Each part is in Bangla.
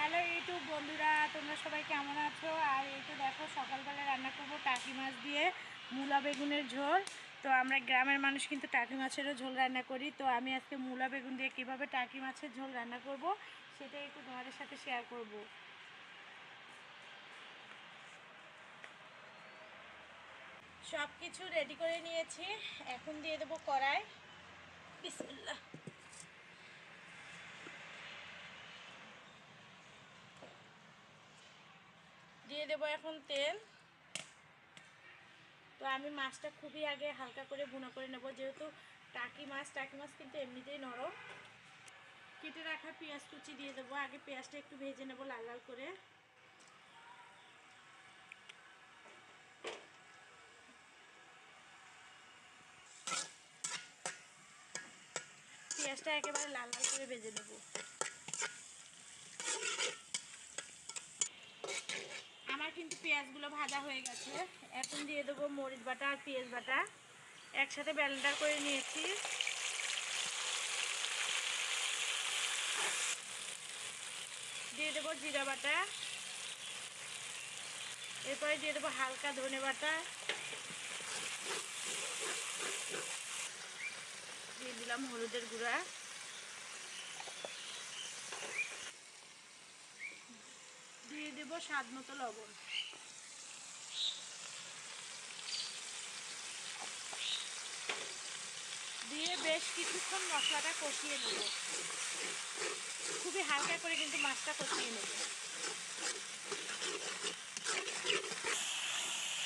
হ্যালো ইউটিউব বন্ধুরা, তোমরা সবাই কেমন আছো? আর এই তো দেখো সকালবেলা রান্না করব টাকি মাছ দিয়ে মূলা বেগুনের ঝোল। তো আমরা গ্রামের মানুষ কিন্তু টাকি মাছেরও ঝোল রান্না করি। তো আমি আজকে মূলা বেগুন দিয়ে কীভাবে টাকি মাছের ঝোল রান্না করব সেটাই একটু তোমাদের সাথে শেয়ার করব। সব কিছু রেডি করে নিয়েছি, এখন দিয়ে দেবো কড়াই। বিসমিল্লাহ। দিয়ে দেবো এখন তেল। তো আমি মাছটা খুবই আগে হালকা করে ভুনা করে নেব, যেহেতু টাকি মাছ কিন্তু এমনিতেই নরম। কেটে রাখা পেঁয়াজ কুচি দিয়ে দেবো। আগে পেঁয়াজটা একটু ভেজে নেব লাল লাল করে। পেঁয়াজটা একেবারে লাল লাল করে ভেজে নেব। আমার কিন্তু পেঁয়াজগুলো ভাজা হয়ে গেছে। এখন দিয়ে দেবো মরিচ বাটা আর পেঁয়াজ বাটা একসাথে ব্লেন্ডার করে নিয়েছি। দিয়ে দেবো জিরা বাটা, এরপরে দিয়ে দেবো হালকা ধনে বাটা, দিয়ে দিলাম হলুদের গুঁড়া, দিয়ে দেবো স্বাদ মতো লবণ। দিয়ে বেশ কিছুক্ষণ মশলাটা কষিয়ে নেব। খুবই হালকা করে কিন্তু মাছটা কষিয়ে নেব।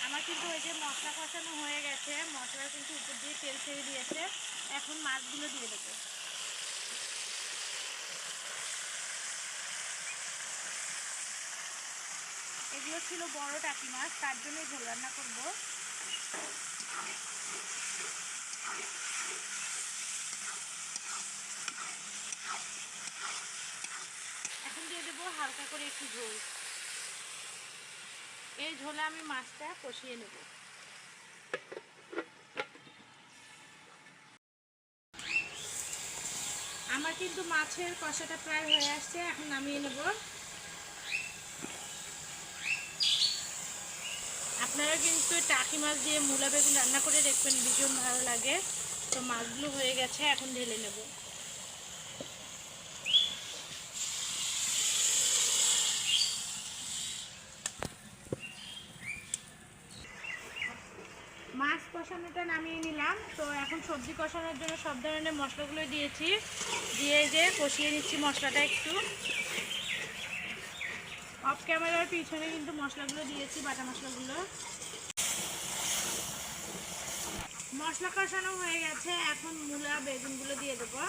আমার কিন্তু ওই যে মশলা কষানো হয়ে গেছে, মশলা কিন্তু উপর দিয়ে তেল ছেড়ে দিয়েছে। এখন মাছগুলো দিয়ে দেবো। এগুলো ছিল বড় টাকি মাছ, তার জন্যই ঝোল রান্না করব। এখন দিয়ে দেবো হালকা করে একটু ঝোল। এই ঝোলে আমি মাছটা কষিয়ে নেব। আমার কিন্তু মাছের কষাটা প্রায় হয়ে আসছে, এখন নামিয়ে নেব। আপনারা কিন্তু টাকি মাছ দিয়ে মূলা বেগুন রান্না করে দেখবেন, ভীষণ ভালো লাগে। তো মাছগুলো হয়ে গেছে, এখন ঢেলে নেব। মাছ কষানোটা নামিয়ে নিলাম। তো এখন সবজি কষানোর জন্য সব ধরনের মশলাগুলো দিয়েছি, দিয়ে যে কষিয়ে নিচ্ছি মশলাটা একটু। অফ ক্যামেরার পিছনে কিন্তু মশলাগুলো দিয়েছি, বাটা মশলাগুলো। মশলা কষানো হয়ে গেছে, এখন মূলা বেগুনগুলো দিয়ে দেবো।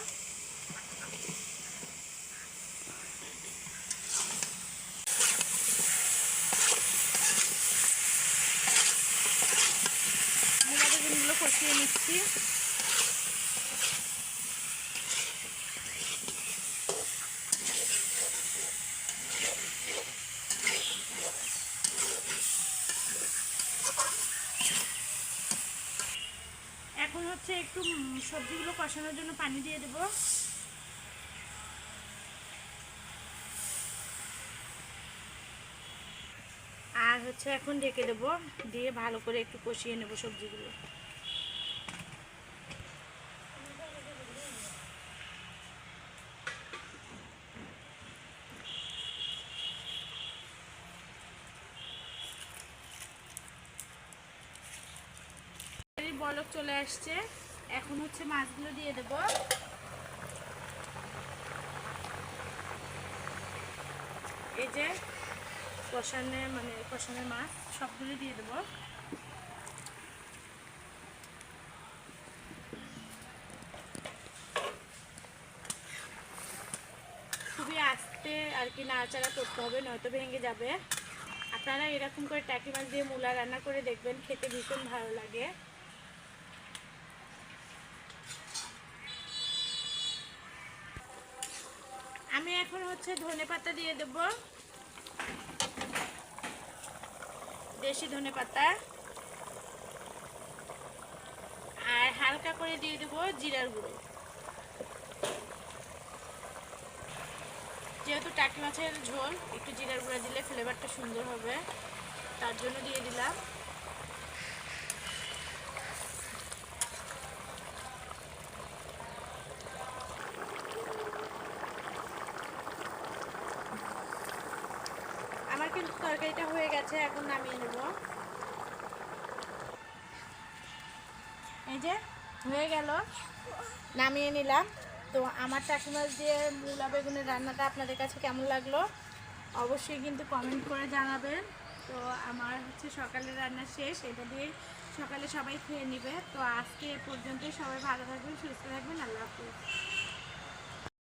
মূলা বেগুনগুলো কষিয়ে নিচ্ছি। এখন হচ্ছে একটু সবজিগুলো কষানোর জন্য পানি দিয়ে দেবো। আর হচ্ছে এখন ঢেকে দেবো, দিয়ে ভালো করে একটু কষিয়ে নেব সবজিগুলো। বলক চলে আসছে, এখন হচ্ছে মাছগুলো দিয়ে দেব। এই যে কষানো মাছ সবগুলো দিয়ে দেব। খুবই আস্তে আর কি নাড়াচাড়া করতে হবে, নয়তো ভেঙে যাবে। আপনারা এরকম করে টাকি মাছ দিয়ে মূলা রান্না করে দেখবেন, খেতে ভীষণ ভালো লাগে। আমি এখন হচ্ছে ধনেপাতা দিয়ে দেব, দেশি ধনেপাতা। আর হালকা করে দিয়ে দেব জিরার গুঁড়ো। যেহেতু টাকি মাছের ঝোল একটু জিরার গুঁড়া দিলে ফ্লেভারটা সুন্দর হবে, তার জন্য দিয়ে দিলাম। আমার কিন্তু তরকারিটা হয়ে গেছে, এখন নামিয়ে নেব। এই যে হয়ে গেল, নামিয়ে নিলাম। তো আমার টাকি মাছ দিয়ে মূলা বেগুনের রান্নাটা আপনাদের কাছে কেমন লাগলো অবশ্যই কিন্তু কমেন্ট করে জানাবেন। তো আমার হচ্ছে সকালের রান্না শেষ, এটা দিয়ে সকালে সবাই খেয়ে নেবে। তো আজকে এ পর্যন্তই, সবাই ভালো থাকবেন, সুস্থ থাকবেন, আল্লাহ হাফিজ।